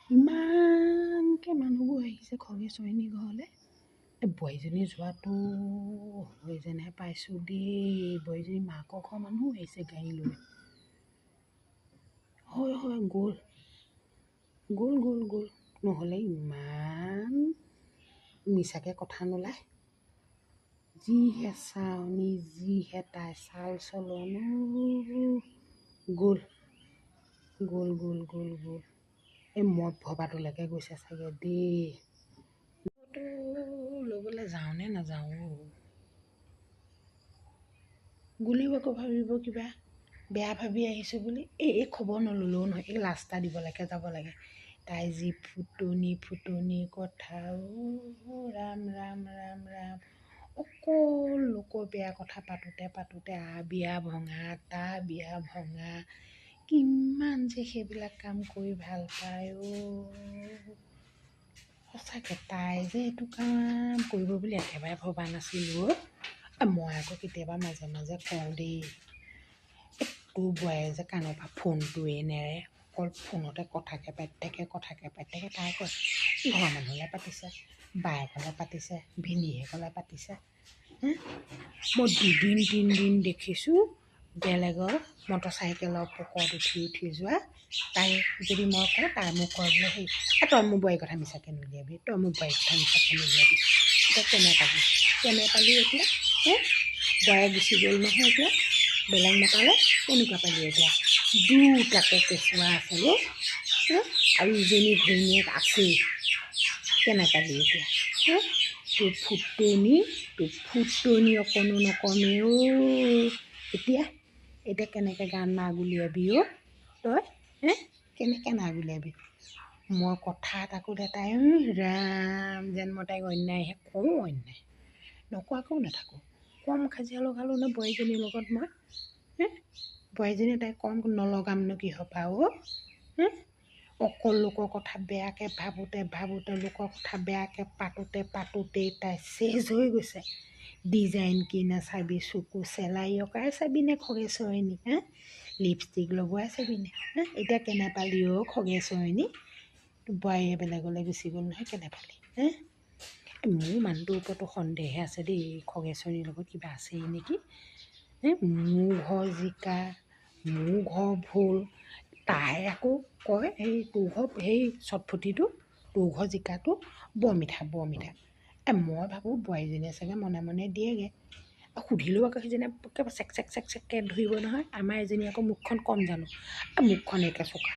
ইমানকৈ মানুহবোৰ আহিছে খগেশ্বৰীণী ঘৰলৈ। এই বোৱাৰীজনী যোৱাটো হৈ যেনহে পাইছোঁ দেই। বোৱাৰীজনী মাকৰ ঘৰৰ মানুহো আহিছে গাড়ী লৈ। হয় গ'ল গ'ল গ'ল গ'ল নহ'লে ইমান মিছাকৈ কথা নোলায়। যিহে চাউনি যিহে তাই চাল চলন গ'ল গ'ল গ'ল গ'ল গ'ল এই মদ ভবাটোলৈকে গৈছে চাগে দেই। ফটো ল'বলৈ যাওঁনে নাযাওঁ? গুলিও আকৌ ভাবিব কিবা বেয়া ভাবি আহিছোঁ বুলি। এই খবৰ নল'লেও নহয়, এই ৰাস্তা দিবলৈকে যাব লাগে। তাই যি ফুটনি কথা ৰাম ৰাম ৰাম ৰাম। অকল লোকৰ বেয়া কথা পাতোঁতে বিয়া ভঙা তা বিয়া ভঙা। কিমান যে সেইবিলাক কাম কৰি ভাল পায় সঁচাকৈ তাই যে এইটো কাম কৰিব বুলি একেবাৰে ভবা নাছিলোঁ। মই আকৌ কেতিয়াবা মাজে মাজে কওঁ দেই, তোৰ বোৱাৰীয়ে যে কাণৰ পৰা ফোনটোৱে নেৰে, অকল ফোনতে কথাকে পাতি থাকে। তাই কয় ঘৰৰ মানুহলৈ পাতিছে, বায়েকলৈ পাতিছে, ভিনীহিয়েকলৈ পাতিছে। মই 2 দিন 3 দিন দেখিছোঁ বেলেগৰ মটৰচাইকেলৰ পকৰত উঠি যোৱা। তাই যদি মই কওঁ তাই মোক কয় বোলে সেই তই মোৰ বোৱাৰীৰ কথা মিছাকৈ নুলিয়াবি, এতিয়া কেনে পালি এতিয়া বোৱাৰী গুচি গ'ল নহয়, এতিয়া বেলেগ নাপালে কেনেকুৱা পালি এতিয়া? দুটাকে কেঁচুৱা আছে আৰু ইজনী ঘৈণীয়েক আছেই, কেনে পালি এতিয়া? তোৰ ফুটনি অকণো নকমে এতিয়া কেনেকৈ গান নাগ উলিয়াবি তই কেনেকৈ নাগ উলিয়াবি? মই কথা এটা ক'লে তাই ৰাম যেন মই তাইক অন্যায়হে কওঁ। অন্যায় নকোৱাকৈও নাথাকোঁ। কম কাজিয়া লগালোঁ নে বোৱাৰীজনীৰ লগত মই বোৱাৰীজনীয়ে তাইক কম নলগামনো কিহৰ পৰা অকল লোকৰ কথা বেয়াকৈ ভাবোঁতে লোকৰ কথা বেয়াকৈ পাতোঁতেই তাই চেজ হৈ গৈছে। ডিজাইন কি নাচাবি, চকু চেলাই অকাই চাবি নে খগেশ্বৰীণী? লিপষ্টিক লগোৱাই চাবি নে? এতিয়া কেনে পালি খগেশ্বৰীণী? বোৱাৰীয়ে বেলেগলৈ গুচি গ'ল নহয়, কেনে পালি? মোৰ মানুহটোৰ ওপৰতো সন্দেহে আছে দেই, খগেশ্বৰীৰ লগত কিবা আছেই নেকি? মোৰ ঘৰ জিকা, মোৰ ঘৰ ভোল। তাই আকৌ কয় এই তোৰ ঘৰ সেই চটফটিটো, তোৰ ঘৰ জিকাটো বৰ মিঠা। মই ভাবোঁ বোৱাৰীজনীয়ে চাগে মনে মনে দিয়েগৈ। সুধিলেও আকৌ সেইজনীয়ে একেবাৰে চেক চেককৈ ধৰিব নহয়। আমাৰ এজনী আকৌ মুখখন কম জানো, মুখখন একে চোকা।